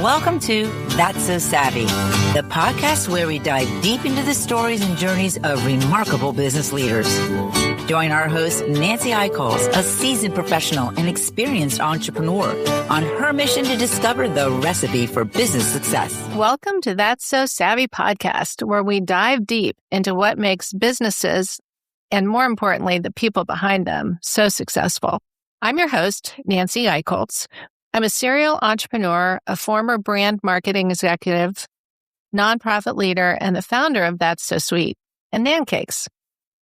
Welcome to That's So Savvy, the podcast where we dive deep into the stories and journeys of remarkable business leaders. Join our host, Nancy Aichholz, a seasoned professional and experienced entrepreneur, on her mission to discover the recipe for business success. Welcome to That's So Savvy podcast, where we dive deep into what makes businesses, and more importantly, the people behind them, so successful. I'm your host, Nancy Aichholz. I'm a serial entrepreneur, a former brand marketing executive, nonprofit leader, and the founder of That's So Sweet and Nan Cakes.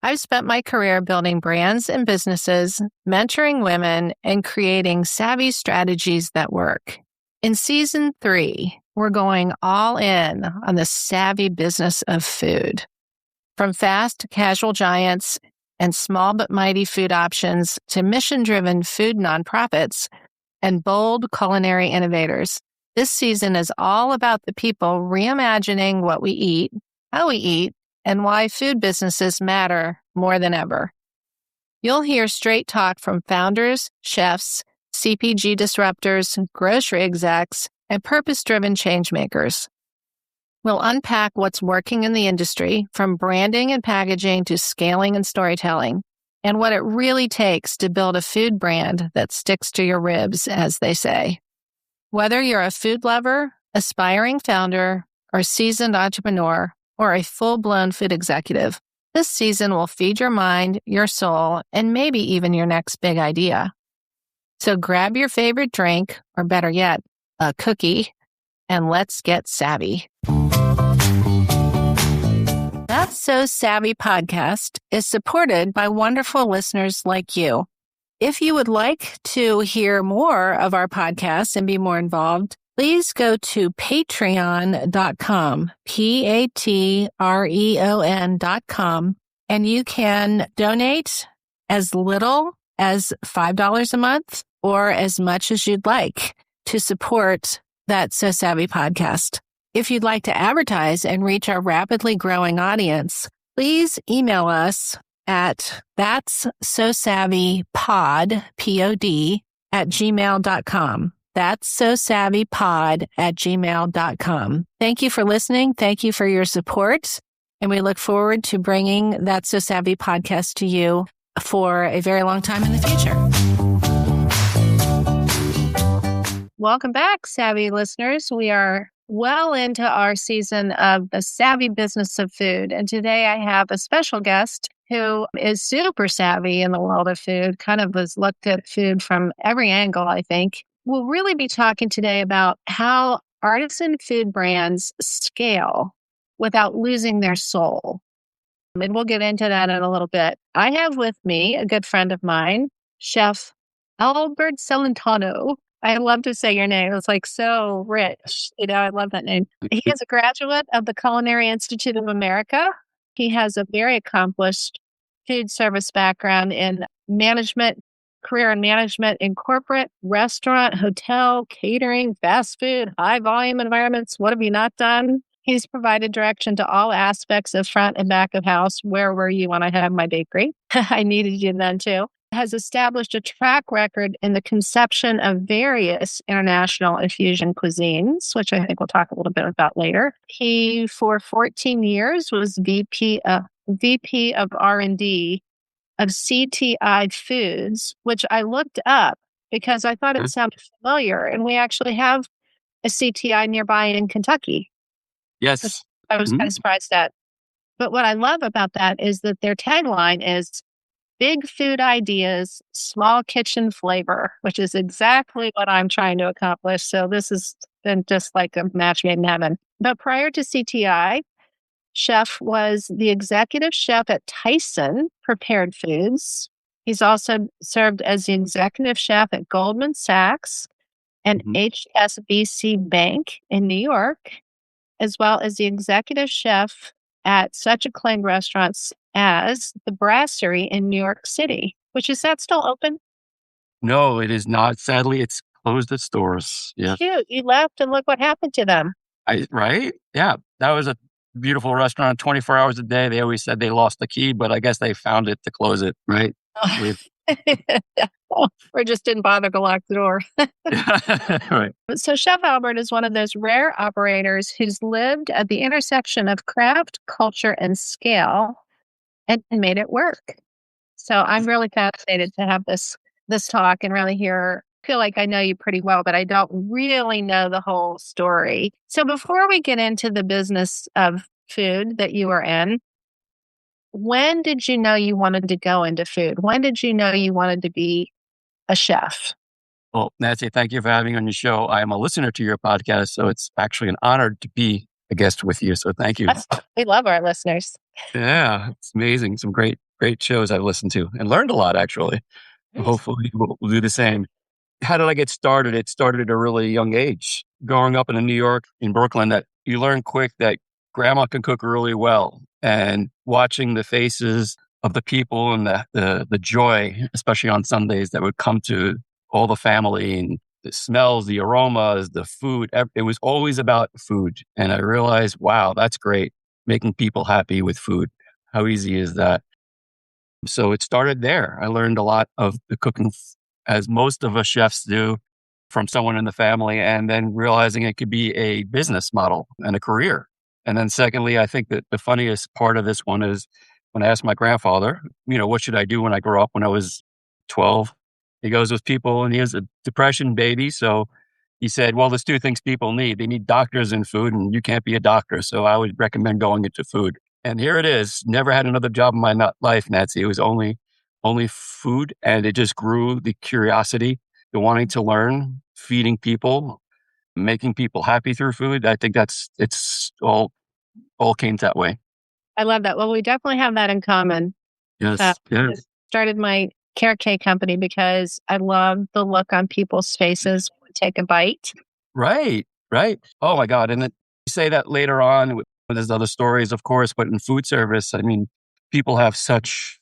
I've spent my career building brands and businesses, mentoring women, and creating savvy strategies that work. In season 3, we're going all in on the savvy business of food. From fast, casual giants and small but mighty food options to mission-driven food nonprofits and bold culinary innovators. This season is all about the people reimagining what we eat, how we eat, and why food businesses matter more than ever. You'll hear straight talk from founders, chefs, CPG disruptors, grocery execs, and purpose-driven changemakers. We'll unpack what's working in the industry, from branding and packaging to scaling and storytelling, and what it really takes to build a food brand that sticks to your ribs, as they say. Whether you're a food lover, aspiring founder, or seasoned entrepreneur, or a full-blown food executive, this season will feed your mind, your soul, and maybe even your next big idea. So grab your favorite drink, or better yet, a cookie, and let's get savvy. That's So Savvy podcast is supported by wonderful listeners like you. If you would like to hear more of our podcasts and be more involved, please go to patreon.com, patreon.com, and you can donate as little as $5 a month or as much as you'd like to support That's So Savvy podcast. If you'd like to advertise and reach our rapidly growing audience, please email us at thatssosavvypod, P-O-D, @gmail.com. thatssosavvypod@gmail.com. Thank you for listening. Thank you for your support. And we look forward to bringing That's So Savvy podcast to you for a very long time in the future. Welcome back, savvy listeners. We are well into our season of the savvy business of food. And today I have a special guest who is super savvy in the world of food, kind of has looked at food from every angle, I think. We'll really be talking today about how artisan food brands scale without losing their soul. And we'll get into that in a little bit. I have with me a good friend of mine, Chef Albert Celentano. I love to say your name. It's like so rich. I love that name. He is a graduate of the Culinary Institute of America. He has a very accomplished food service background in management, career in management in corporate, restaurant, hotel, catering, fast food, high volume environments. What have you not done? He's provided direction to all aspects of front and back of house. Where were you when I had my bakery? I needed you then too. Has established a track record in the conception of various international infusion cuisines, which I think we'll talk a little bit about later. He, for 14 years, was VP of R&D of CTI Foods, which I looked up because I thought it sounded familiar. And we actually have a CTI nearby in Kentucky. Yes. I was kind of surprised at. But what I love about that is that their tagline is big food ideas, small kitchen flavor, which is exactly what I'm trying to accomplish. So this has been just like a match made in heaven. But prior to CTI, Chef was the executive chef at Tyson Prepared Foods. He's also served as the executive chef at Goldman Sachs and HSBC Bank in New York, as well as the executive chef at such acclaimed restaurants as the Brasserie in New York City, which is that still open? No, it is not. Sadly, it's closed its doors. Yeah. Shoot, you left and look what happened to them. Right? Yeah. That was a beautiful restaurant, 24 hours a day. They always said they lost the key, but I guess they found it to close it, right? With Or just didn't bother to lock the door. Right. So, Chef Albert is one of those rare operators who's lived at the intersection of craft, culture, and scale and made it work. So, I'm really fascinated to have this talk and really feel like I know you pretty well, but I don't really know the whole story. So, before we get into the business of food that you were in, when did you know you wanted to go into food? When did you know you wanted to be a chef? Well, Nancy, thank you for having me on your show. I am a listener to your podcast, so it's actually an honor to be a guest with you. So thank you. We love our listeners. Yeah, it's amazing. Some great shows I've listened to and learned a lot, actually. Nice. Hopefully we'll do the same. How did I get started? It started at a really young age. Growing up in New York, in Brooklyn, that you learn quick that grandma can cook really well. And watching the faces of the people and the joy, especially on Sundays, that would come to all the family and the smells, the aromas, the food. It was always about food. And I realized, wow, that's great. Making people happy with food. How easy is that? So it started there. I learned a lot of the cooking, as most of us chefs do, from someone in the family, and then realizing it could be a business model and a career. And then secondly, I think that the funniest part of this one is when I asked my grandfather, what should I do when I grow up when I was 12? He goes with people, and he was a depression baby. So he said, well, there's two things people need. They need doctors and food, and you can't be a doctor. So I would recommend going into food. And here it is. Never had another job in my life, Nancy. It was only food, and it just grew the curiosity, the wanting to learn, feeding people, making people happy through food. I think it's all came that way. I love that. Well, we definitely have that in common. Yes, I yes. started my carrot cake company because I love the look on people's faces when we take a bite. Right, right. Oh my God. And then you say that later on, there's other stories, of course, but in food service, I mean, people have such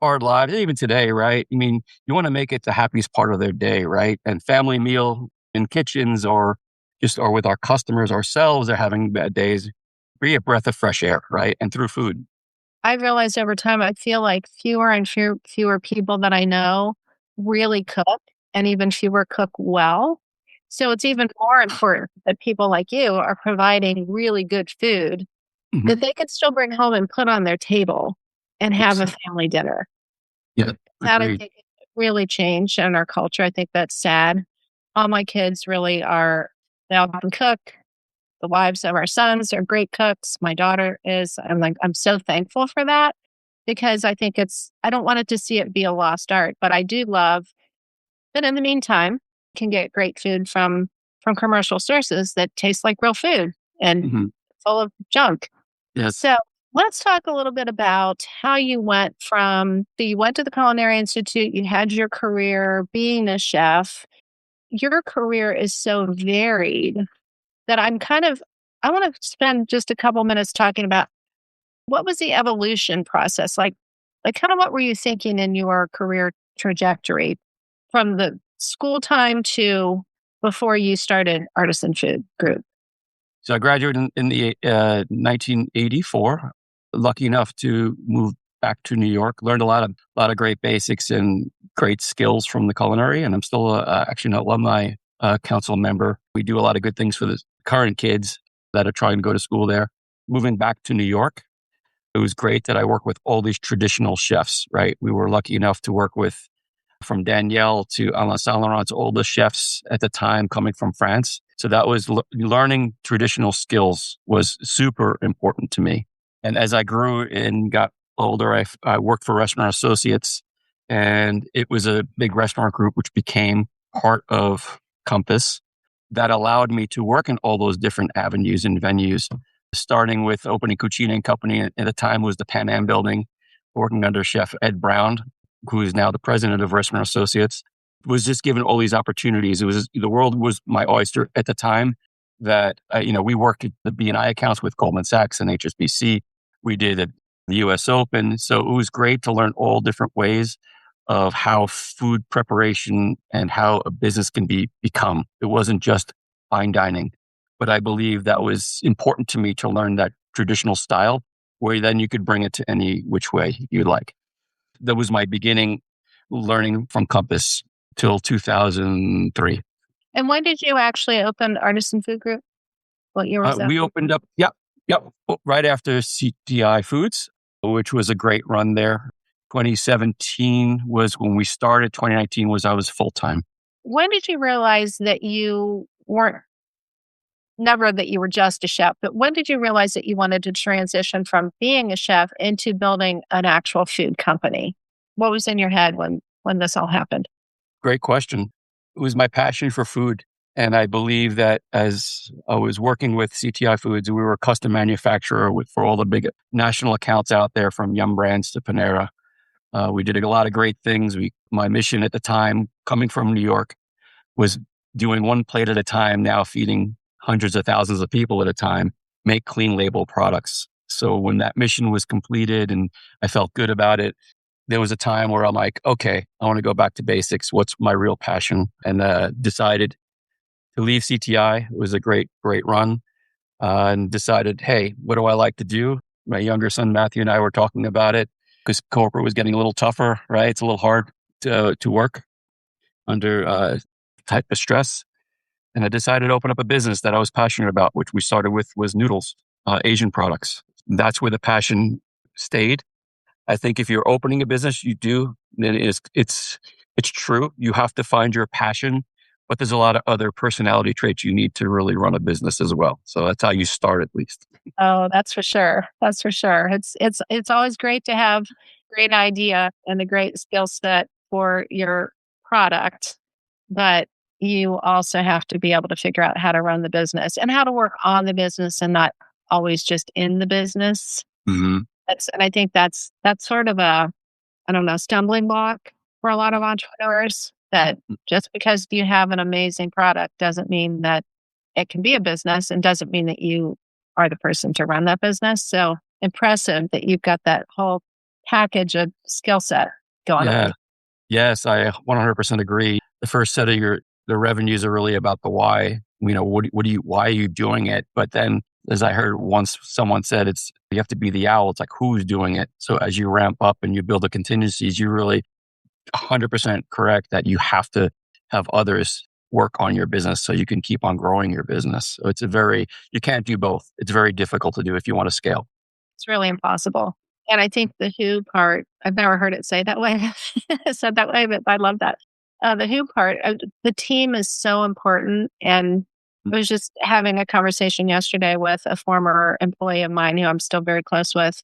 hard lives, even today, right? I mean, you want to make it the happiest part of their day, right? And family meal in kitchens or with our customers ourselves are having bad days, be a breath of fresh air, right? And through food. I've realized over time, I feel like fewer and fewer people that I know really cook and even fewer cook well. So it's even more important that people like you are providing really good food Mhm. that they could still bring home and put on their table and have Yes. a family dinner. Yeah, That I agreed. think really changed in our culture. I think that's sad. All my kids really they all can cook. The wives of our sons are great cooks. My daughter is. I'm so thankful for that because I think I don't want it to see it be a lost art, but I do love that in the meantime, can get great food from commercial sources that taste like real food and Mhm. full of junk. Yes. So let's talk a little bit about how you went to the Culinary Institute, you had your career being a chef. Your career is so varied that I want to spend just a couple minutes talking about what was the evolution process like kind of what were you thinking in your career trajectory from the school time to before you started Artisan Food Group? So I graduated in the 1984. Lucky enough to move back to New York. Learned a lot of great basics and great skills from the culinary. And I'm still actually an alumni council member. We do a lot of good things for the current kids that are trying to go to school there. Moving back to New York, it was great that I work with all these traditional chefs. Right, we were lucky enough to work with from Danielle to Alain Saint Laurent's oldest chefs at the time coming from France. So that was learning traditional skills was super important to me. And as I grew and got older, I worked for Restaurant Associates, and it was a big restaurant group which became part of Compass that allowed me to work in all those different avenues and venues, starting with opening Cucina and Company. At the time was the Pan Am building, working under Chef Ed Brown, who is now the president of Restaurant Associates, was just given all these opportunities. The world was my oyster at the time. That we worked at the B&I accounts with Goldman Sachs and HSBC. We did at the U.S. Open, so it was great to learn all different ways of how food preparation and how a business can become. It wasn't just fine dining, but I believe that was important to me to learn that traditional style, where then you could bring it to any which way you like. That was my beginning learning from Compass till 2003. And when did you actually open Artisan Food Group? What year was that? We opened up, yep, right after CTI Foods, which was a great run there. 2017 was when we started. 2019 was I was full-time. When did you realize that you weren't, never that you were just a chef, but when did you realize that you wanted to transition from being a chef into building an actual food company? What was in your head when this all happened? Great question. It was my passion for food. And I believe that as I was working with CTI Foods, we were a custom manufacturer for all the big national accounts out there, from Yum Brands to Panera. We did a lot of great things. My mission at the time, coming from New York, was doing one plate at a time, now feeding hundreds of thousands of people at a time, make clean label products. So when that mission was completed and I felt good about it, there was a time where I'm like, okay, I want to go back to basics. What's my real passion? And decided to leave CTI. It was a great run. And decided, hey, what do I like to do? My younger son, Matthew, and I were talking about it because corporate was getting a little tougher, right? It's a little hard to work under type of stress. And I decided to open up a business that I was passionate about, which we started with was noodles, Asian products. That's where the passion stayed. I think if you're opening a business, then it's true. You have to find your passion, but there's a lot of other personality traits you need to really run a business as well. So that's how you start, at least. Oh, that's for sure. That's for sure. It's always great to have a great idea and a great skill set for your product, but you also have to be able to figure out how to run the business and how to work on the business and not always just in the business. Mm-hmm. And I think that's sort of a, I don't know, stumbling block for a lot of entrepreneurs, that just because you have an amazing product doesn't mean that it can be a business, and doesn't mean that you are the person to run that business. So impressive that you've got that whole package of skill set going on. Yes, I 100% agree. The first set of the revenues are really about the why. Why are you doing it? But then, as I heard once someone said, you have to be the owl. It's like, who's doing it? So as you ramp up and you build the contingencies, you're really 100% correct that you have to have others work on your business so you can keep on growing your business. So you can't do both. It's very difficult to do if you want to scale. It's really impossible. And I think the who part, I've never heard it said that way, but I love that. The who part, the team is so important. And I was just having a conversation yesterday with a former employee of mine who I'm still very close with.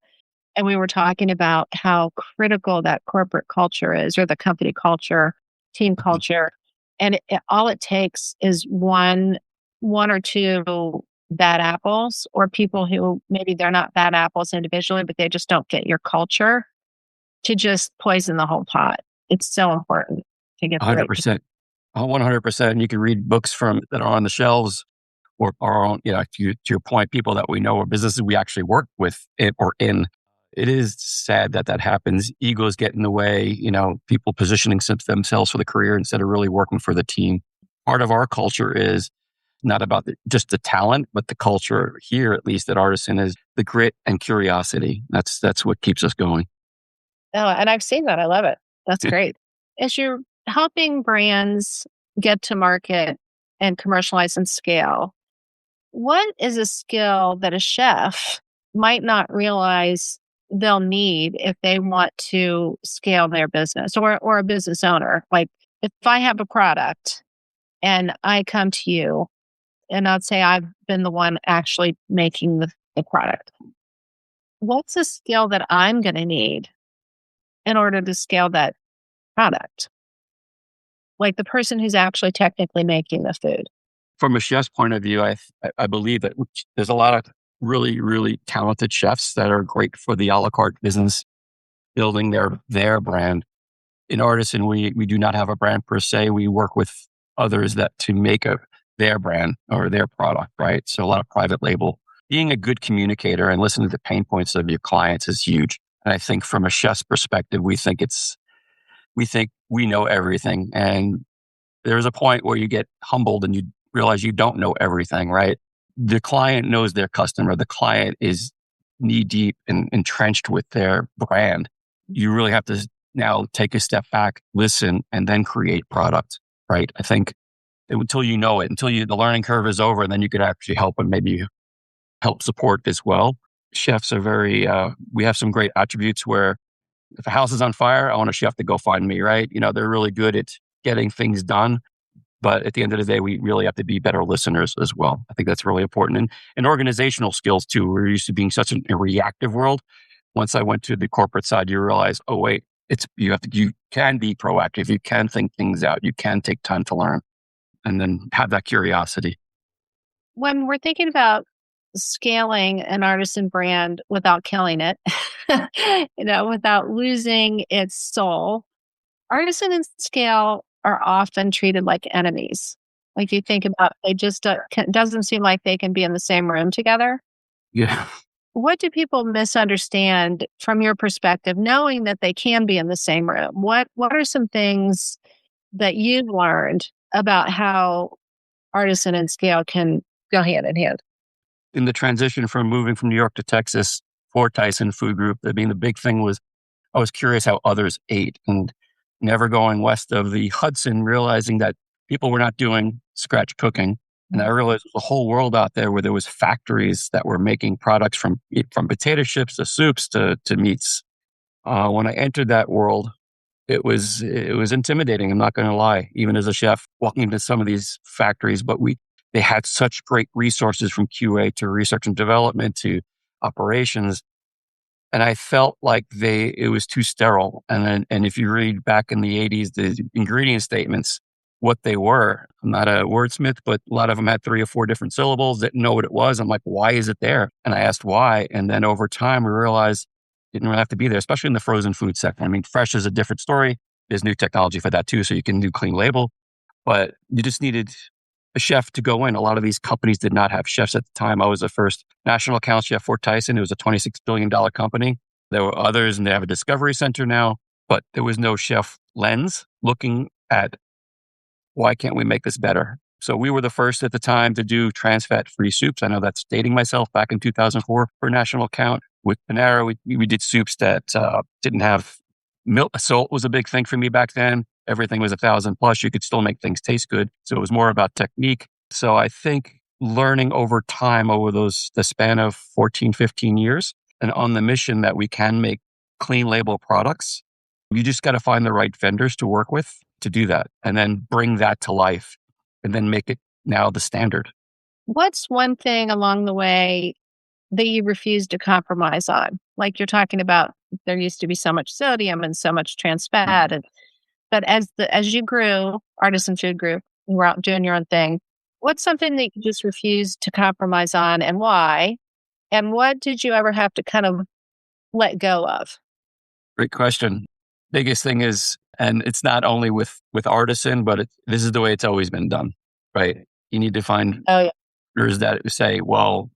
And we were talking about how critical that corporate culture is, or the company culture, team culture. And all it takes is one or two bad apples, or people who maybe they're not bad apples individually, but they just don't get your culture, to just poison the whole pot. It's so important to get 100%. 100%. You can read books that are on the shelves, or our own, to your point, people that we know or businesses we actually work with or in. It is sad that happens. Egos get in the way, people positioning themselves for the career instead of really working for the team. Part of our culture is not about just the talent, but the culture here, at least at Artisan, is the grit and curiosity. That's what keeps us going. Oh, and I've seen that. I love it. That's great. As you're helping brands get to market and commercialize and scale, what is a skill that a chef might not realize they'll need if they want to scale their business, or a business owner? Like, if I have a product and I come to you and I'd say I've been the one actually making the product, what's a skill that I'm going to need in order to scale that product? Like the person who's actually technically making the food. From a chef's point of view, I believe that there's a lot of really, really talented chefs that are great for the a la carte business, building their brand. In Artisan, we do not have a brand per se. We work with others to make their brand or their product, right? So a lot of private label. Being a good communicator and listening to the pain points of your clients is huge. And I think from a chef's perspective, we think we know everything. And there's a point where you get humbled and you realize you don't know everything, right? The client knows their customer. The client is knee deep and entrenched with their brand. You really have to now take a step back, listen, and then create product, right? I think until you know it, the learning curve is over, and then you could actually help and maybe help support as well. Chefs are we have some great attributes where if a house is on fire, I want a chef to go find me, right? They're really good at getting things done. But at the end of the day, we really have to be better listeners as well. I think that's really important. And organizational skills too. We're used to being such a reactive world. Once I went to the corporate side, you realize, oh wait, you can be proactive. You can think things out. You can take time to learn and then have that curiosity. When we're thinking about scaling an artisan brand without killing it, without losing its soul, artisan and scale are often treated like enemies. Like you think about, they just doesn't seem like they can be in the same room together. Yeah. What do people misunderstand from your perspective, knowing that they can be in the same room? What are some things that you've learned about how artisan and scale can go hand in hand? In the transition from moving from New York to Texas for Artisan Food Group, the big thing was I was curious how others ate, and never going west of the Hudson, realizing that people were not doing scratch cooking. And I realized there was a whole world out there where there was factories that were making products from potato chips to soups to meats. When I entered that world, it was intimidating. I'm not going to lie, even as a chef walking into some of these factories, but they had such great resources from QA to research and development to operations. And I felt like it was too sterile. And if you read back in the 80s, the ingredient statements, what they were, I'm not a wordsmith, but a lot of them had 3 or 4 different syllables, didn't know what it was. I'm like, why is it there? And I asked why. And then over time, we realized it didn't really have to be there, especially in the frozen food sector. Fresh is a different story. There's new technology for that too. So you can do clean label, but you just needed a chef to go in. A lot of these companies did not have chefs at the time. I was the first national account chef for Tyson. It was a $26 billion company. There were others, and they have a discovery center now, but there was no chef lens looking at why can't we make this better? So we were the first at the time to do trans fat-free soups. I know that's dating myself. Back in 2004 for a national account with Panera, we did soups that didn't have milk. Salt was a big thing for me back then. Everything was 1,000 plus. You could still make things taste good. So it was more about technique. So I think learning over time, over the span of 14, 15 years, and on the mission that we can make clean label products, you just got to find the right vendors to work with to do that, and then bring that to life, and then make it now the standard. What's one thing along the way that you refuse to compromise on? Like you're talking about, there used to be so much sodium and so much trans fat, but as you grew, Artisan Food Group, you were out doing your own thing. What's something that you just refused to compromise on, and why? And what did you ever have to kind of let go of? Great question. Biggest thing is, and it's not only with Artisan, but this is the way it's always been done, right? You need to find vendors that say, well,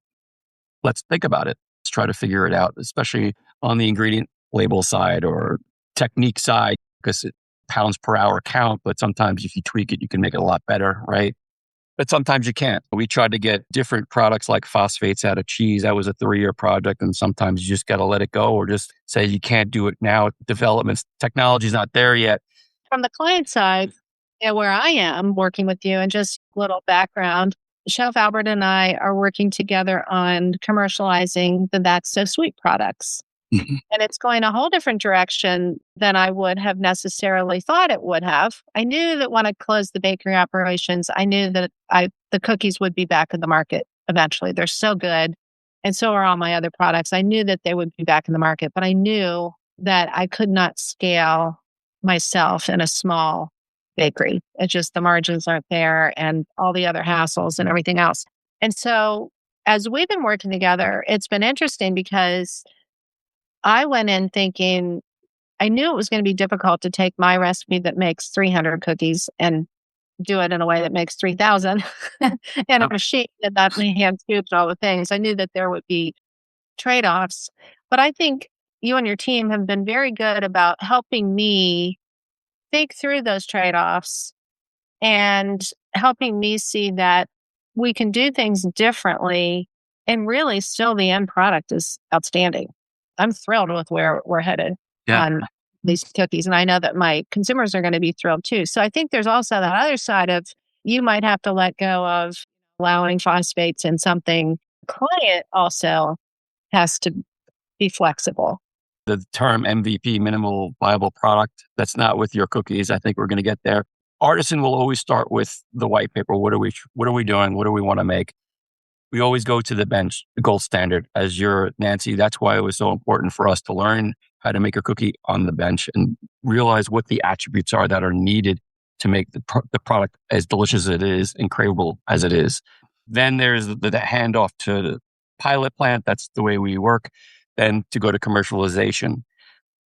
let's think about it. Let's try to figure it out, especially on the ingredient label side or technique side, because pounds per hour count, but sometimes if you tweak it, you can make it a lot better, right? But sometimes you can't. We tried to get different products like phosphates out of cheese. That was a 3-year project. And sometimes you just got to let it go or just say you can't do it now. Development technology's not there yet. From the client side, where I am working with you, and just a little background, Chef Albert and I are working together on commercializing the That's So Sweet products. Mm-hmm. And it's going a whole different direction than I would have necessarily thought it would have. I knew that when I closed the bakery operations, I knew that the cookies would be back in the market eventually. They're so good. And so are all my other products. I knew that they would be back in the market, but I knew that I could not scale myself in a small bakery. It's just the margins aren't there and all the other hassles and everything else. And so as we've been working together, it's been interesting because I went in thinking, I knew it was going to be difficult to take my recipe that makes 300 cookies and do it in a way that makes 3,000 and a machine that not hand scoops all the things. I knew that there would be trade-offs, but I think you and your team have been very good about helping me think through those trade-offs and helping me see that we can do things differently, and really still the end product is outstanding. I'm thrilled with where we're headed on these cookies. And I know that my consumers are going to be thrilled too. So I think there's also that other side of you might have to let go of allowing phosphates in something. Client also has to be flexible. The term MVP, minimal viable product, that's not with your cookies. I think we're going to get there. Artisan will always start with the white paper. What are we doing? What do we want to make? We always go to the bench, the gold standard. As your Nancy, that's why it was so important for us to learn how to make a cookie on the bench and realize what the attributes are that are needed to make the product as delicious as it is and craveable as it is. Then there's the handoff to the pilot plant. That's the way we work. Then to go to commercialization.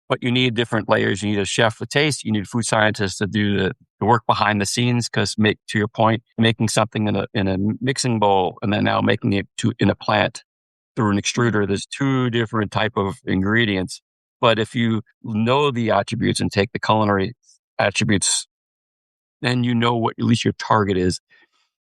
But you need different layers. You need a chef for taste. You need food scientists to do the work behind the scenes. Because, to your point, making something in a mixing bowl and then now making it in a plant through an extruder, there's two different type of ingredients. But if you know the attributes and take the culinary attributes, then you know what at least your target is.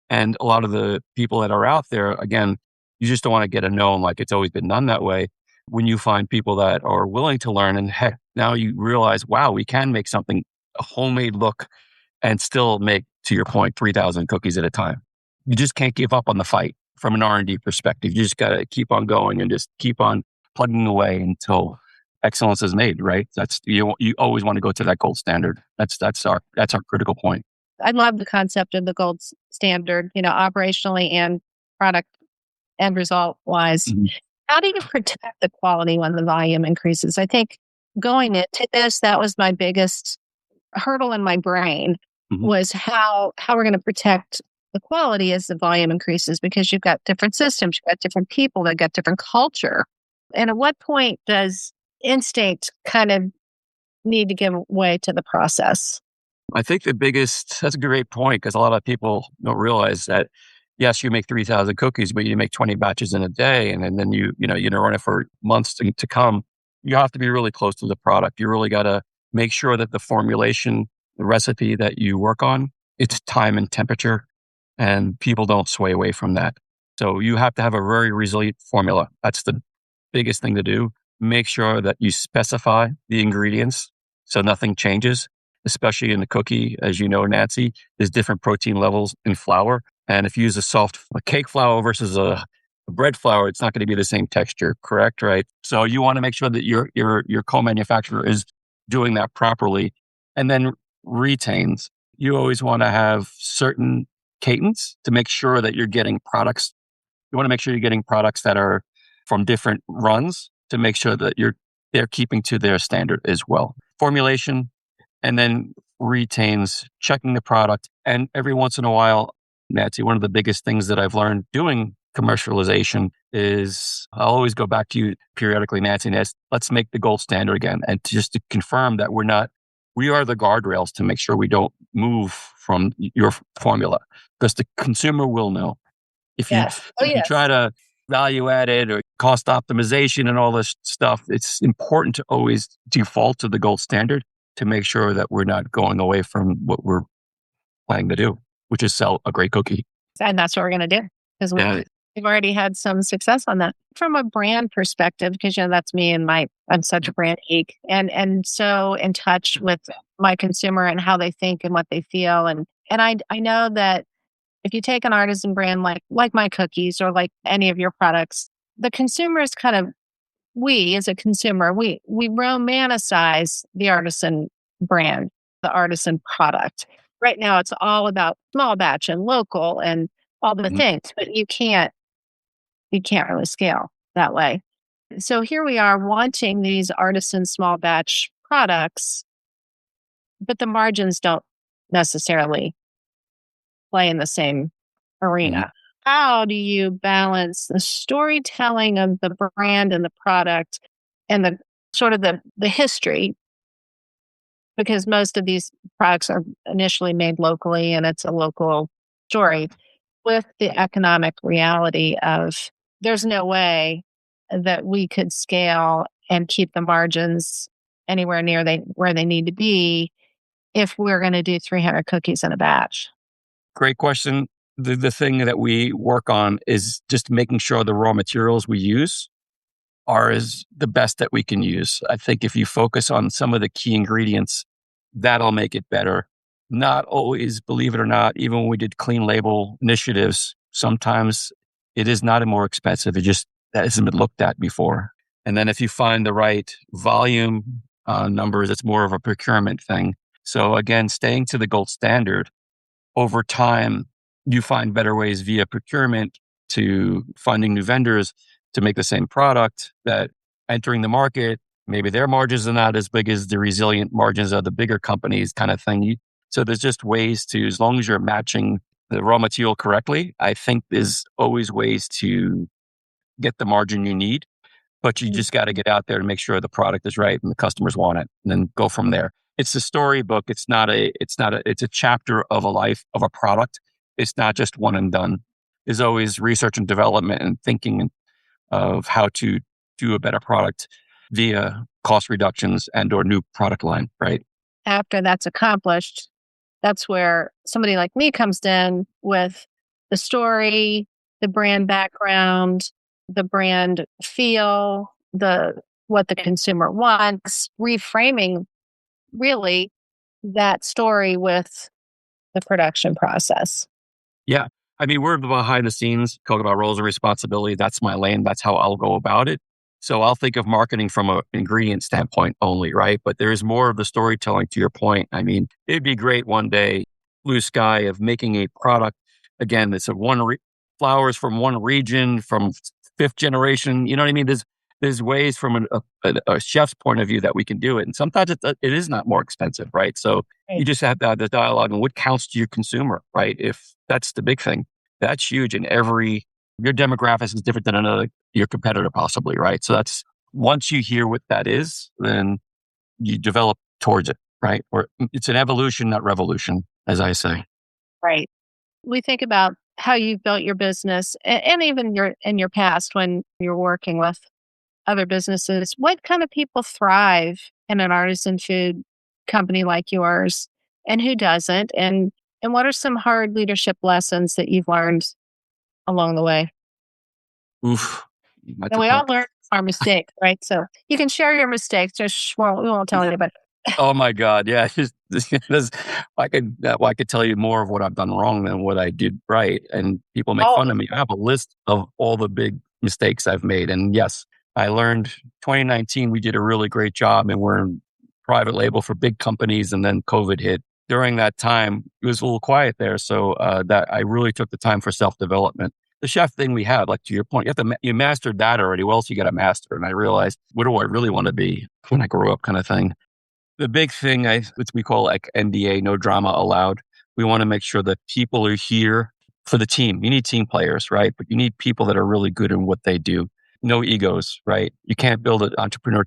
And a lot of the people that are out there, again, you just don't want to get a known like it's always been done that way. When you find people that are willing to learn and heck, now you realize, wow, we can make something a homemade look and still make, to your point, 3,000 cookies at a time. You just can't give up on the fight from an R&D perspective. You just got to keep on going and just keep on plugging away until excellence is made, right? That's you always want to go to that gold standard. That's our critical point. I love the concept of the gold standard, operationally and product end result wise. Mm-hmm. How do you protect the quality when the volume increases? I think going into this, that was my biggest hurdle in my brain was how we're going to protect the quality as the volume increases, because you've got different systems, you've got different people, they've got different culture. And at what point does instinct kind of need to give way to the process? I think that's a great point, because a lot of people don't realize that, yes, you make 3,000 cookies, but you make 20 batches in a day. And then you run it for months to come. You have to be really close to the product. You really got to make sure that the formulation, the recipe that you work on, it's time and temperature, and people don't sway away from that. So you have to have a very resilient formula. That's the biggest thing to do. Make sure that you specify the ingredients so nothing changes, especially in the cookie. As you know, Nancy, there's different protein levels in flour. And if you use a cake flour versus a bread flour, it's not going to be the same texture, correct? Right. So you want to make sure that your co-manufacturer is doing that properly. And then retains. You always want to have certain cadence to make sure that you're getting products. You want to make sure you're getting products that are from different runs to make sure that they're keeping to their standard as well. Formulation, and then retains, checking the product. And every once in a while, Nancy, one of the biggest things that I've learned doing commercialization is I'll always go back to you periodically, Nancy, and ask, let's make the gold standard again. And just to confirm that we are the guardrails to make sure we don't move from your formula, because the consumer will know. If you try to value added or cost optimization and all this stuff, it's important to always default to the gold standard to make sure that we're not going away from what we're planning to do, which is sell a great cookie. And that's what we're going to do, because we've already had some success on that. From a brand perspective, because that's me and I'm such a brand geek and so in touch with my consumer and how they think and what they feel. And I know that if you take an artisan brand like my cookies or like any of your products, the consumer is kind of, we as a consumer, we romanticize the artisan brand, the artisan product. Right now, it's all about small batch and local and all the things, but you can't really scale that way. So here we are wanting these artisan small batch products, but the margins don't necessarily play in the same arena. How do you balance the storytelling of the brand and the product and the sort of the history? Because most of these products are initially made locally and it's a local story, with the economic reality of there's no way that we could scale and keep the margins anywhere near where they need to be if we're going to do 300 cookies in a batch. Great question. The thing that we work on is just making sure the raw materials we use are is the best that we can use. I think if you focus on some of the key ingredients, that'll make it better. Not always, believe it or not, even when we did clean label initiatives, sometimes it is not more expensive. It just that hasn't been looked at before. And then if you find the right volume numbers, it's more of a procurement thing. So again, staying to the gold standard over time, you find better ways via procurement to finding new vendors to make the same product that entering the market, maybe their margins are not as big as the resilient margins of the bigger companies kind of thing. So there's just ways to, as long as you're matching the raw material correctly, I think there's always ways to get the margin you need, but you just got to get out there and make sure the product is right and the customers want it and then go from there. It's a storybook. It's a chapter of a life of a product. It's not just one and done. There's always research and development and thinking of how to do a better product via cost reductions and or new product line, right? After that's accomplished, that's where somebody like me comes in with the story, the brand background, the brand feel, what the consumer wants, reframing really that story with the production process. Yeah. I mean, we're behind the scenes, talking about roles and responsibility. That's my lane. That's how I'll go about it. So I'll think of marketing from an ingredient standpoint only, right? But there is more of the storytelling to your point. I mean, it'd be great one day, blue sky, of making a product. Again, it's flowers from one region, from fifth generation. You know what I mean? There's ways from a chef's point of view that we can do it. And sometimes it is not more expensive, right? So you just have to have the dialogue on what counts to your consumer, right? If that's the big thing, that's huge. And your demographics is different than your competitor possibly, right? So that's, once you hear what that is, then you develop towards it, right? Or it's an evolution, not revolution, as I say. Right. We think about how you've built your business and even in your past when you're working with other businesses. What kind of people thrive in an artisan food company like yours and who doesn't? And what are some hard leadership lessons that you've learned along the way? Oof. And we all learn our mistakes, right? So you can share your mistakes. Just we won't tell anybody. Oh my God. Yeah. I could tell you more of what I've done wrong than what I did right. And people make fun of me. I have a list of all the big mistakes I've made. And yes, I learned 2019, we did a really great job and we're in private label for big companies. And then COVID hit. During that time, it was a little quiet there. So that I really took the time for self-development. The chef thing we had, like to your point, you mastered that already. What else you got to master? And I realized, what do I really want to be when I grow up, kind of thing. The big thing, which we call like NDA, no drama allowed. We want to make sure that people are here for the team. You need team players, right? But you need people that are really good in what they do. No egos, right? You can't build an entrepreneur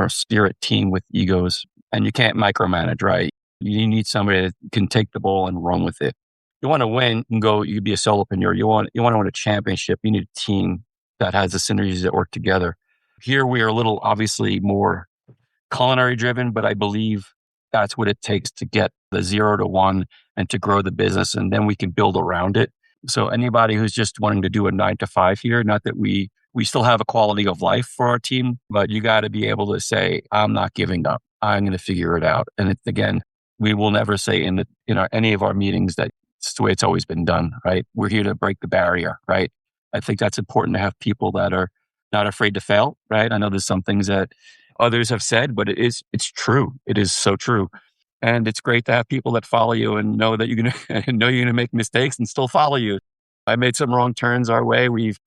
spirit team with egos, and you can't micromanage, right? You need somebody that can take the ball and run with it. You want to win and go, you be a solopreneur. You want to win a championship. You need a team that has the synergies that work together. Here we are a little obviously more culinary driven, but I believe that's what it takes to get the 0 to 1 and to grow the business. And then we can build around it. So anybody who's just wanting to do a 9 to 5 here, not that we still have a quality of life for our team, but you got to be able to say, I'm not giving up. I'm going to figure it out. And again, we will never say in any of our meetings that it's the way it's always been done, right? We're here to break the barrier, right? I think that's important to have people that are not afraid to fail, right? I know there's some things that others have said, but it's true. It is so true. And it's great to have people that follow you and know that you're going to make mistakes and still follow you. I made some wrong turns our way. We've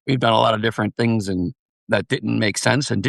done a lot of different things and that didn't make sense and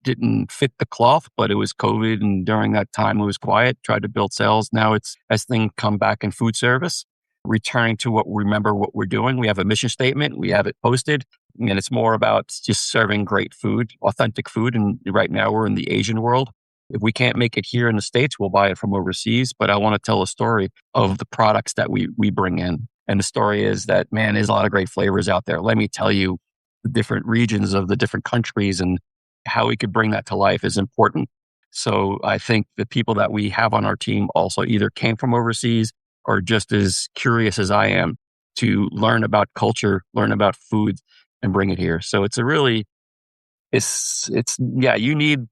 didn't fit the cloth, but it was COVID. And during that time, it was quiet, tried to build sales. Now it's, as things come back in food service, returning to what we're doing. We have a mission statement. We have it posted. And it's more about just serving great food, authentic food. And right now we're in the Asian world. If we can't make it here in the States, we'll buy it from overseas. But I want to tell a story of the products that we bring in. And the story is that, man, there's a lot of great flavors out there. Let me tell you, the different regions of the different countries and how we could bring that to life is important. So I think the people that we have on our team also either came from overseas or just as curious as I am to learn about culture, learn about food, and bring it here. So it's a really Yeah, you need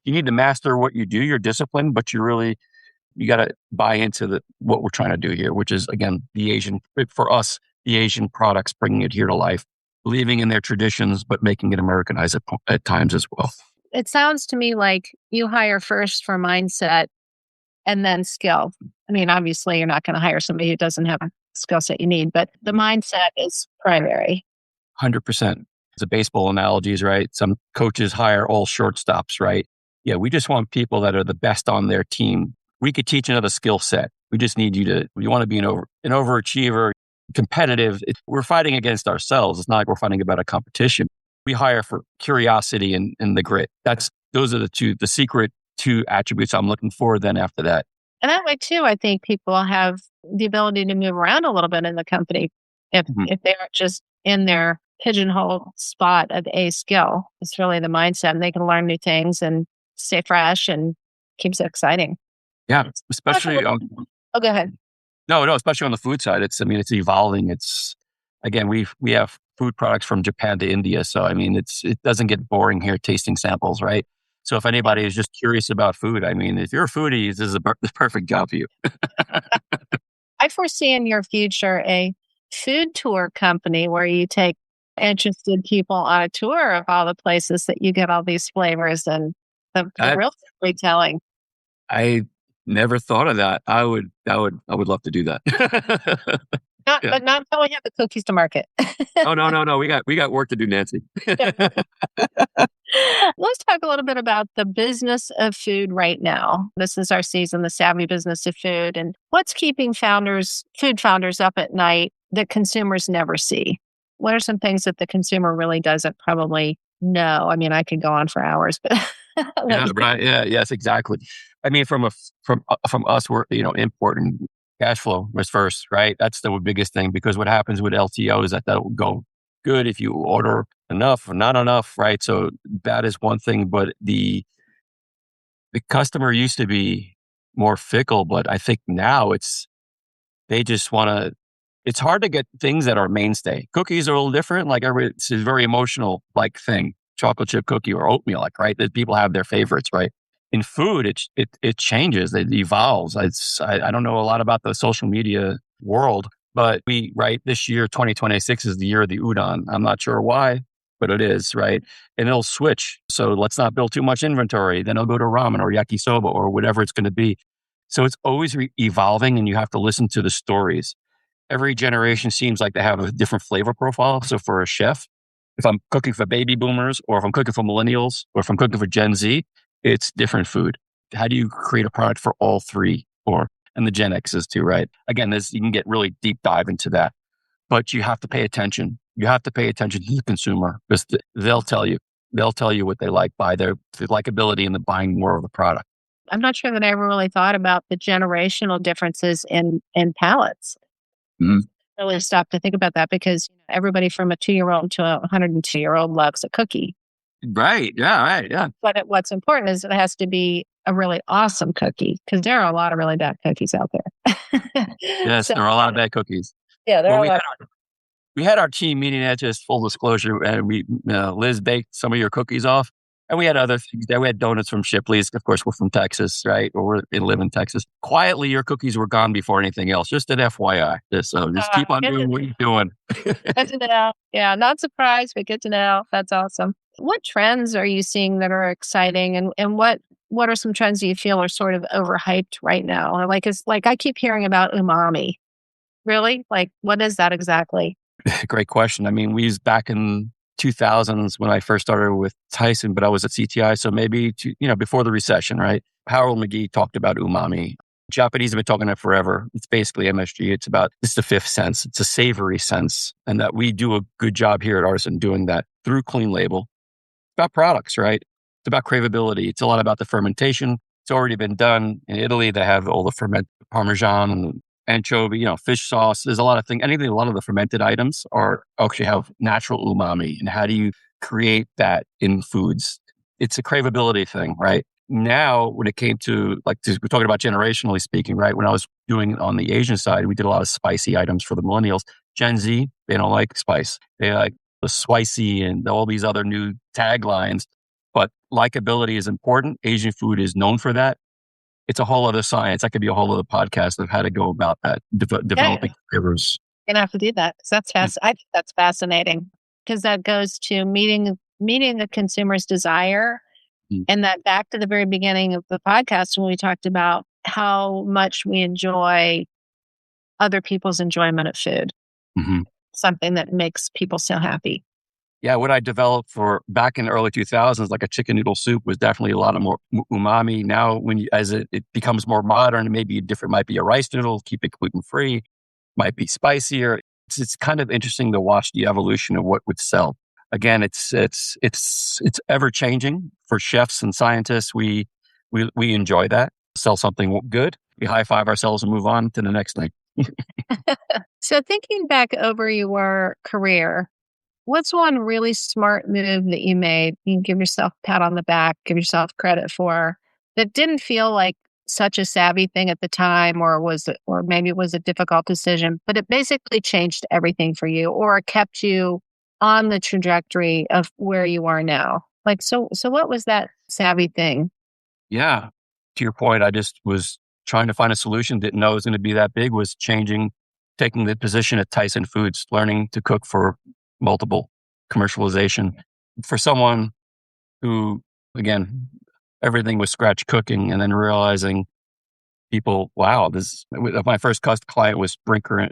to master what you do, your discipline, but you got to buy into what we're trying to do here, which is, again, for us, the Asian products, bringing it here to life, believing in their traditions, but making it Americanized at times as well. It sounds to me like you hire first for mindset and then skill. I mean, obviously, you're not going to hire somebody who doesn't have a skill set you need, but the mindset is primary. 100%. The baseball analogies, right? Some coaches hire all shortstops, right? Yeah, we just want people that are the best on their team. We could teach another skill set. We just need you want to be an overachiever, competitive. We're fighting against ourselves. It's not like we're fighting about a competition. We hire for curiosity and the grit. Those are the secret two attributes I'm looking for then after that. And that way too, I think people have the ability to move around a little bit in the company if they aren't just in their pigeonhole spot of a skill. It's really the mindset, and they can learn new things and stay fresh and keeps it exciting. Yeah, especially go ahead. No, especially on the food side. It's evolving. Again, we have food products from Japan to India. So, it doesn't get boring here tasting samples, right? So if anybody is just curious about food, if you're a foodie, this is the perfect job for you. I foresee in your future a food tour company where you take interested people on a tour of all the places that you get all these flavors and the real storytelling. I never thought of that. I would love to do that. But not until we have the cookies to market. Oh, no. We got work to do, Nancy. Let's talk a little bit about the business of food right now. This is our season, the savvy business of food, and what's keeping food founders up at night that consumers never see? What are some things that the consumer really doesn't probably know? I could go on for hours, but yeah, right. Yeah, yes, exactly. From us, we're important. Cash flow was first, right? That's the biggest thing, because what happens with LTO is that will go good if you order enough or not enough, right? So that is one thing, but the customer used to be more fickle, but I think now they just want to. It's hard to get things that are mainstay. Cookies are a little different. It's a very emotional thing. Chocolate chip cookie or oatmeal, right? That people have their favorites, right? In food, it changes, it evolves. I don't know a lot about the social media world, but this year, 2026 is the year of the udon. I'm not sure why, but it is, right? And it'll switch. So let's not build too much inventory. Then it'll go to ramen or yakisoba or whatever it's going to be. So it's always evolving, and you have to listen to the stories. Every generation seems like they have a different flavor profile. So for a chef, if I'm cooking for baby boomers, or if I'm cooking for millennials, or if I'm cooking for Gen Z, it's different food. How do you create a product for all three? And the Gen X's too, right? Again, you can get really deep dive into that, but you have to pay attention. You have to pay attention to the consumer, because they'll tell you what they like by the likability and the buying more of the product. I'm not sure that I ever really thought about the generational differences in palates. Mm-hmm. Really stopped to think about that, because everybody from a 2-year-old to a 102-year-old loves a cookie. Right. Yeah. Right. Yeah. But what's important is it has to be a really awesome cookie, because there are a lot of really bad cookies out there. Yes, there are a lot of bad cookies. Yeah, we had our team meeting at, just full disclosure, and Liz baked some of your cookies off. And we had other things there. We had donuts from Shipley's. Of course, we're from Texas, right? Or we live in Texas. Quietly, your cookies were gone before anything else. Just an FYI. Just keep on doing what you're doing. Good to know. Yeah, not surprised, but good to know. That's awesome. What trends are you seeing that are exciting, and what are some trends that you feel are sort of overhyped right now? I keep hearing about umami. Really? What is that exactly? Great question. We was back in 2000s when I first started with Tyson, but I was at CTI. So maybe before the recession, right? Harold McGee talked about umami. Japanese have been talking about it forever. It's basically MSG. It's the fifth sense. It's a savory sense. And that we do a good job here at Artisan doing that through clean label. It's about products, right? It's about craveability. It's a lot about the fermentation. It's already been done. In Italy, they have all the fermented Parmesan and anchovy, fish sauce. There's a lot of things. A lot of the fermented items actually have natural umami. And how do you create that in foods? It's a craveability thing, right? Now, when it came to, we're talking about generationally speaking, right? When I was doing it on the Asian side, we did a lot of spicy items for the millennials. Gen Z, they don't like spice. They like the spicy and all these other new taglines. But likability is important. Asian food is known for that. It's a whole other science. That could be a whole other podcast of how to go about that, developing flavors. You're gonna have to do that because I think that's fascinating because that goes to meeting the consumer's desire, and that back to the very beginning of the podcast when we talked about how much we enjoy other people's enjoyment of food, something that makes people so happy. Yeah, what I developed for back in the early 2000s, like a chicken noodle soup, was definitely a lot of more umami. Now, as it becomes more modern, maybe might be a rice noodle, keep it gluten free, might be spicier. It's kind of interesting to watch the evolution of what would sell. Again, it's ever changing. For chefs and scientists, we enjoy that. Sell something good, we high five ourselves and move on to the next thing. So, thinking back over your career, what's one really smart move that you made? You can give yourself a pat on the back, give yourself credit for that didn't feel like such a savvy thing at the time, or maybe it was a difficult decision, but it basically changed everything for you, or kept you on the trajectory of where you are now. Like, so what was that savvy thing? Yeah, to your point, I just was trying to find a solution. Didn't know it was going to be that big. Was taking the position at Tyson Foods, learning to cook for multiple commercialization for someone who, again, everything was scratch cooking, and then realizing wow, my first client was Brinker,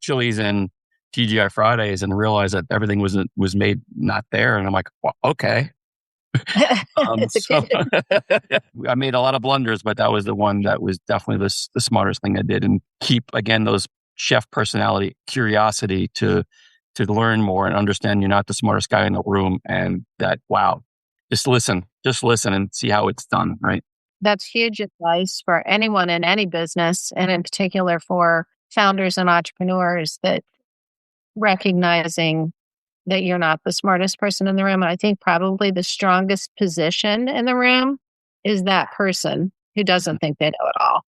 Chili's and TGI Fridays, and realized that everything was made not there. And I'm like, well, okay. So I made a lot of blunders, but that was the one that was definitely the smartest thing I did, and keep, again, those chef personality, curiosity to learn more and understand you're not the smartest guy in the room, and that, wow, just listen and see how it's done, right? That's huge advice for anyone in any business, and in particular for founders and entrepreneurs, that recognizing that you're not the smartest person in the room. And I think probably the strongest position in the room is that person who doesn't think they know it all.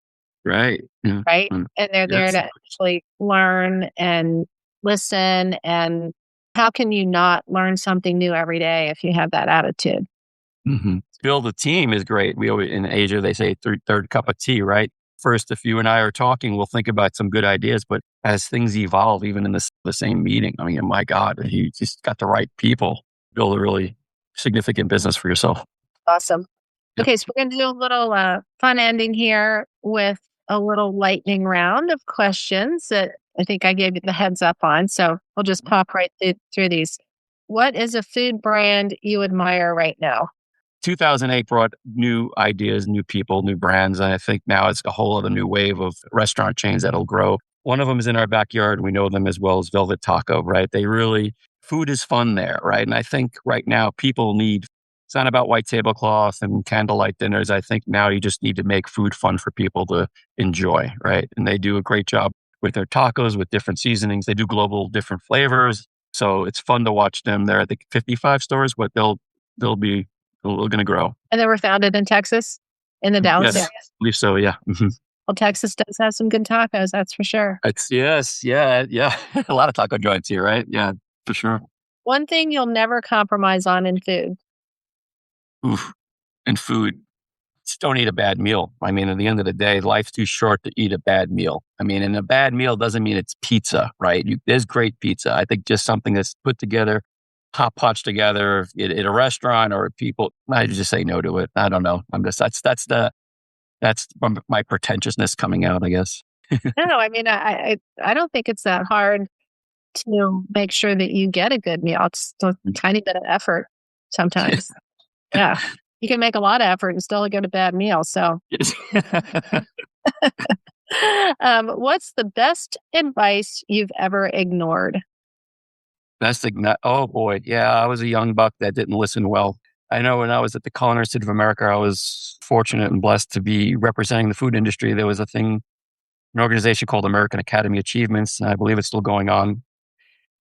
Right. Yeah. Right. And they're there to actually learn and listen. And how can you not learn something new every day if you have that attitude? Build a team is great. We always, in Asia, they say third cup of tea, right? First, if you and I are talking, we'll think about some good ideas. But as things evolve, even in the same meeting, I mean, my God, you just got the right people, build a really significant business for yourself. Awesome. Yep. Okay, so we're going to do a little fun ending here with a little lightning round of questions that I think I gave you the heads up on. So we'll just pop right through these. What is a food brand you admire right now? 2008 brought new ideas, new people, new brands. And I think now it's a whole other new wave of restaurant chains that'll grow. One of them is in our backyard. We know them as well as Velvet Taco, right? Food is fun there, right? And I think right now it's not about white tablecloth and candlelight dinners. I think now you just need to make food fun for people to enjoy, right? And they do a great job with their tacos, with different seasonings. They do global different flavors. So it's fun to watch them. They're at the 55 stores, but they're going to grow. And they were founded in Texas, in the Dallas area? I believe so, yeah. Well, Texas does have some good tacos, that's for sure. Yeah. A lot of taco joints here, right? Yeah, for sure. One thing you'll never compromise on in food. Oof. In food, just don't eat a bad meal. I mean, at the end of the day, life's too short to eat a bad meal. I mean, and a bad meal doesn't mean it's pizza, right? There's great pizza. I think just something that's put together, hot pots together at a restaurant, or people, I just say no to it. I don't know. That's my pretentiousness coming out, I guess. No, I mean, I don't think it's that hard to make sure that you get a good meal. It's a tiny bit of effort sometimes. Yeah. You can make a lot of effort and still get a bad meal. So what's the best advice you've ever ignored? Oh boy. Yeah. I was a young buck that didn't listen well. I know when I was at the Culinary Institute of America, I was fortunate and blessed to be representing the food industry. There was an organization called American Academy Achievements, and I believe it's still going on.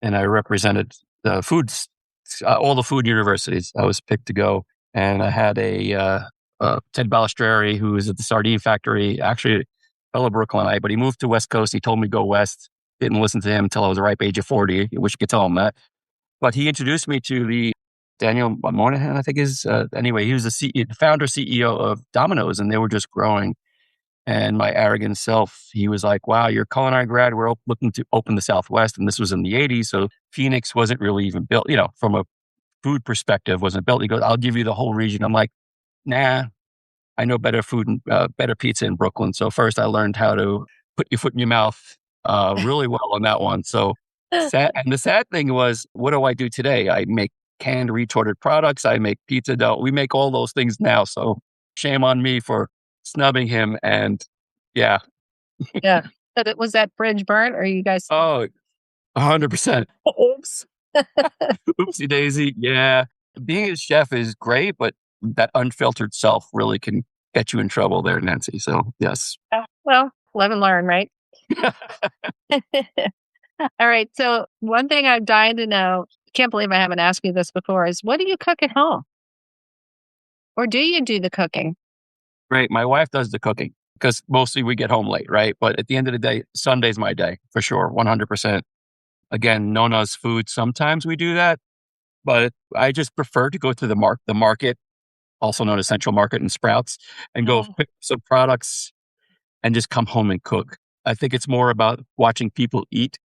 And I represented all the food universities. I was picked to go. And I had Ted Balistreri, who was at the Sardine Factory, actually a fellow Brooklynite, but he moved to West Coast. He told me to go west. Didn't listen to him until I was the ripe age of 40. I wish you could tell him that. But he introduced me to the Daniel Moynihan, I think anyway, he was the founder CEO of Domino's, and they were just growing. And my arrogant self, he was like, wow, you're a culinary grad. We're looking to open the Southwest. And this was in the 80s. So Phoenix wasn't really even built, from a food perspective, wasn't built. He goes, I'll give you the whole region. I'm like, nah, I know better food and better pizza in Brooklyn. So first I learned how to put your foot in your mouth really well on that one. So and the sad thing was, what do I do today? I make canned retorted products. I make pizza dough. We make all those things now. So shame on me for snubbing him. And yeah. Yeah. So was that bridge burnt or you guys? Oh, 100%. Oops. Oopsie daisy. Yeah. Being a chef is great, but that unfiltered self really can get you in trouble there, Nancy. So yes. Well, live and learn, right? All right. So one thing I'm dying to know, can't believe I haven't asked you this before, is what do you cook at home? Or do you do the cooking? Right. My wife does the cooking because mostly we get home late, right? But at the end of the day, Sunday's my day for sure, 100%. Again, Nona's food, sometimes we do that, but I just prefer to go to the market, also known as Central Market and Sprouts, and go pick some products and just come home and cook. I think it's more about watching people eat,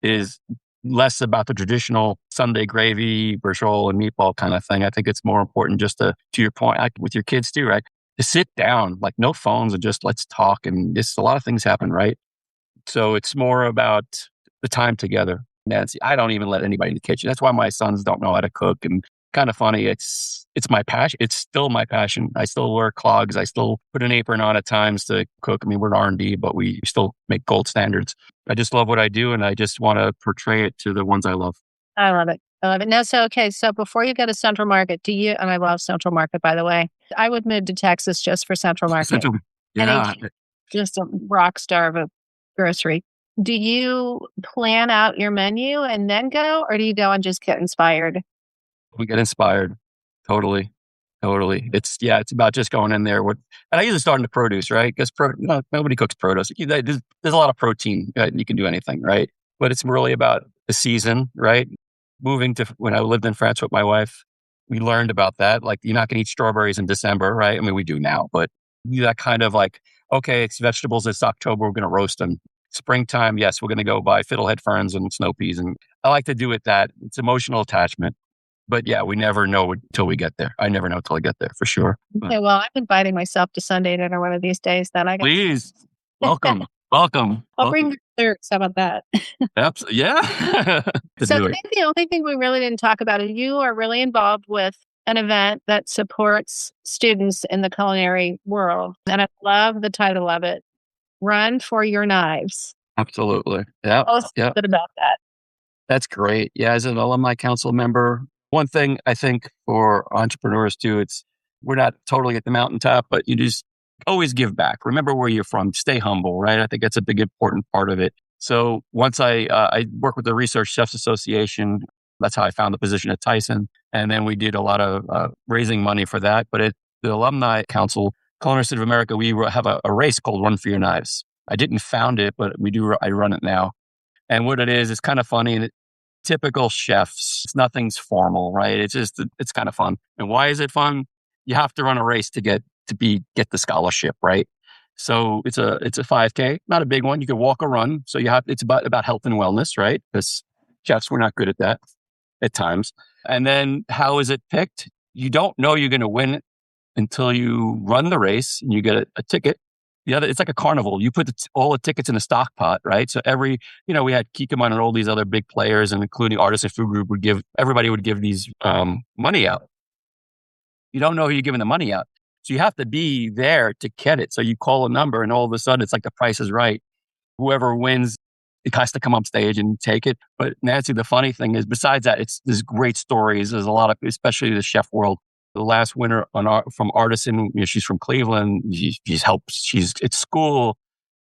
is less about the traditional Sunday gravy, brachol, and meatball kind of thing. I think it's more important just to your point, like with your kids too, right? To sit down, like no phones and just let's talk. And just a lot of things happen, right? So it's more about the time together. Nancy, I don't even let anybody in the kitchen. That's why my sons don't know how to cook. And kind of funny, it's my passion. It's still my passion. I still wear clogs. I still put an apron on at times to cook. I mean, we're R&D, but we still make gold standards. I just love what I do, and I just want to portray it to the ones I love. I love it. I love it. Now, so before you go to Central Market, and I love Central Market, by the way, I would move to Texas just for Central Market. Yeah. Just a rock star of a grocery. Do you plan out your menu and then go, or do you go and just get inspired? We get inspired. Totally. It's about just going in there. And I usually start in the produce, right? Because nobody cooks produce. There's a lot of protein. You can do anything, right? But it's really about the season, right? When I lived in France with my wife, we learned about that. Like, you're not going to eat strawberries in December, right? I mean, we do now, but that kind of like, okay, it's vegetables. It's October. We're going to roast them. Springtime, yes, we're going to go buy fiddlehead ferns and snow peas. And I like to do it that. It's emotional attachment. But yeah, we never know until we get there. I never know until I get there, for sure. Okay, well, I'm inviting myself to Sunday dinner one of these days. Then Please, welcome. I'll bring desserts. How about that? Absolutely, yeah. So I think the only thing we really didn't talk about is you are really involved with an event that supports students in the culinary world. And I love the title of it, Run for Your Knives. Absolutely. Yeah. Tell us a bit about that. That's great. Yeah, as an alumni council member, one thing I think for entrepreneurs too, we're not totally at the mountaintop, but you just always give back. Remember where you're from. Stay humble, right? I think that's a big, important part of it. So once I work with the Research Chefs Association, that's how I found the position at Tyson. And then we did a lot of raising money for that. But at the Alumni Council, Culinary Institute of America, we have a race called Run for Your Knives. I didn't found it, but I run it now. And what it is, it's kind of funny. And typical chefs, nothing's formal, right? It's kind of fun. And why is it fun? You have to run a race to get the scholarship, right? So it's a 5K, not a big one. You can walk or run. So it's about health and wellness, right? Because chefs, we're not good at that at times. And then how is it picked? You don't know you're going to win it until you run the race and you get a ticket. It's like a carnival. You put all the tickets in a stock pot, right? So we had Kikkoman and all these other big players, and including Artisan Food Group everybody would give these money out. You don't know who you're giving the money out. So you have to be there to get it. So you call a number and all of a sudden it's like the price is right. Whoever wins, it has to come up stage and take it. But Nancy, the funny thing is, besides that, there's great stories. There's a lot of, especially the chef world. The last winner from Artisan, she's from Cleveland. She's at school.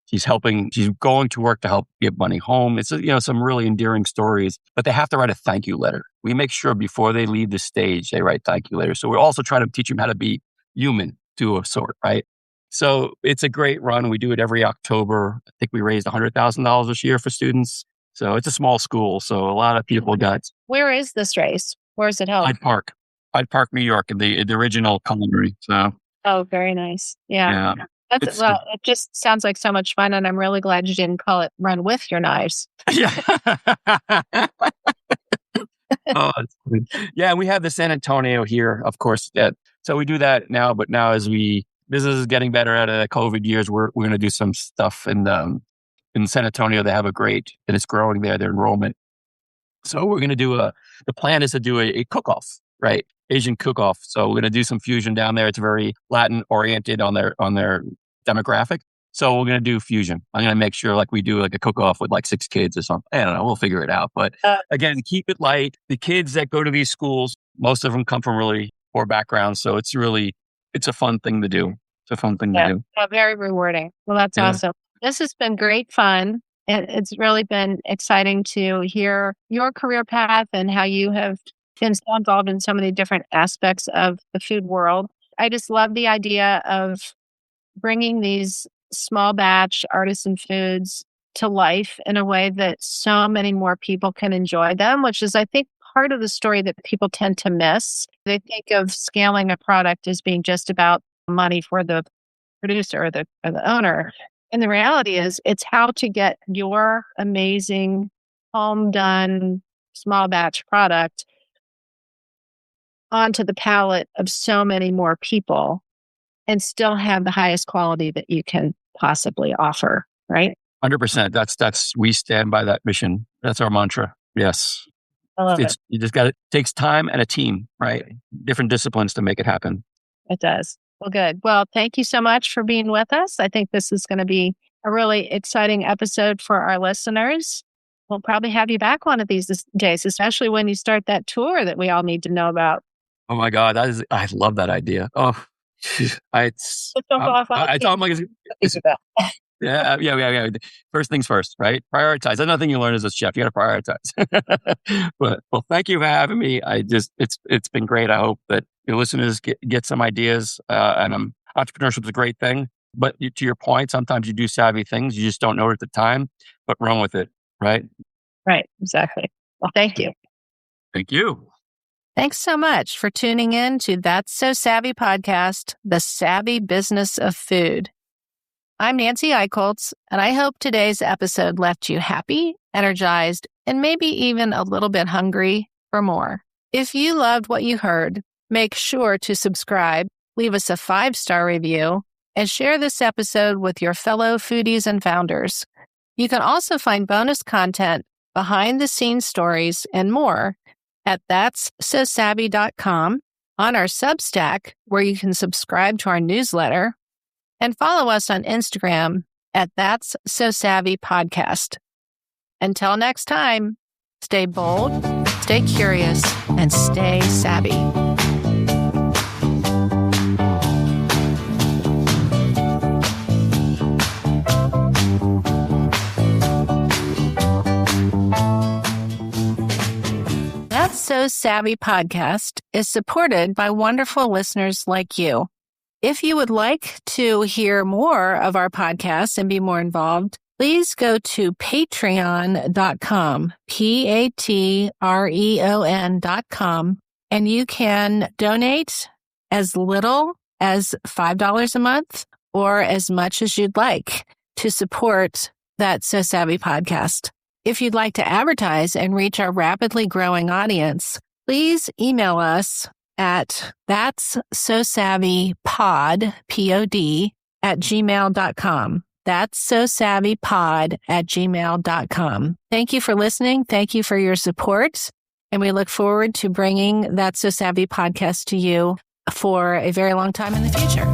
She's going to work to help get money home. It's, some really endearing stories, but they have to write a thank you letter. We make sure before they leave the stage, they write thank you letters. So we're also trying to teach them how to be human to a sort, right? So it's a great run. We do it every October. I think we raised $100,000 this year for students. So it's a small school. So a lot of people got Where is this race? Where's it held? Hyde Park, New York, in the original culinary. So Oh, very nice. Yeah. yeah, It just sounds like so much fun, and I'm really glad you didn't call it Run With Your Knives. yeah. Oh, it's funny. Yeah, we have the San Antonio here, of course. So we do that now, but now as business is getting better out of the COVID years, we're going to do some stuff in San Antonio. They have and it's growing there, their enrollment. So we're going to the plan is to do a cook-off, right? Asian cook-off. So we're going to do some fusion down there. It's very Latin oriented on their demographic. So we're going to do fusion. I'm going to make sure like we do like a cook-off with like 6 kids or something. I don't know. We'll figure it out. But again, keep it light. The kids that go to these schools, most of them come from really poor backgrounds. So it's a fun thing to do. It's a fun thing to do. Very rewarding. Well, that's awesome. This has been great fun. It's really been exciting to hear your career path and how you have been so involved in so many different aspects of the food world. I just love the idea of bringing these small batch artisan foods to life in a way that so many more people can enjoy them, which is, I think, part of the story that people tend to miss. They think of scaling a product as being just about money for the producer or the owner. And the reality is it's how to get your amazing home done small batch product onto the palate of so many more people and still have the highest quality that you can possibly offer, right? 100%. We stand by that mission. That's our mantra. Yes. I love it. You just it takes time and a team, right? Different disciplines to make it happen. It does. Well, good. Well, thank you so much for being with us. I think this is going to be a really exciting episode for our listeners. We'll probably have you back one of these days, especially when you start that tour that we all need to know about. Oh my God. I love that idea. Oh, I thought like, yeah. First things first, right? Prioritize. Another thing you learn as a chef, you got to prioritize. Well, thank you for having me. It's been great. I hope that your listeners get some ideas. And entrepreneurship is a great thing. But to your point, sometimes you do savvy things. You just don't know it at the time, but run with it, right? Right. Exactly. Well, thank you. Thank you. Thanks so much for tuning in to That's So Savvy podcast, The Savvy Business of Food. I'm Nancy Aichholz, and I hope today's episode left you happy, energized, and maybe even a little bit hungry for more. If you loved what you heard, make sure to subscribe, leave us a 5-star review, and share this episode with your fellow foodies and founders. You can also find bonus content, behind-the-scenes stories, and more at that'ssosavvy.com, on our Substack, where you can subscribe to our newsletter, and follow us on Instagram at That's So Savvy Podcast. Until next time, stay bold, stay curious, and stay savvy. That's So Savvy podcast is supported by wonderful listeners like you. If you would like to hear more of our podcasts and be more involved, please go to patreon.com, patreon.com, and you can donate as little as $5 a month or as much as you'd like to support That's So Savvy podcast. If you'd like to advertise and reach our rapidly growing audience, please email us at that'ssosavvypod, P-O-D, @gmail.com. that'ssosavvypod@gmail.com. Thank you for listening. Thank you for your support. And we look forward to bringing That's So Savvy podcast to you for a very long time in the future.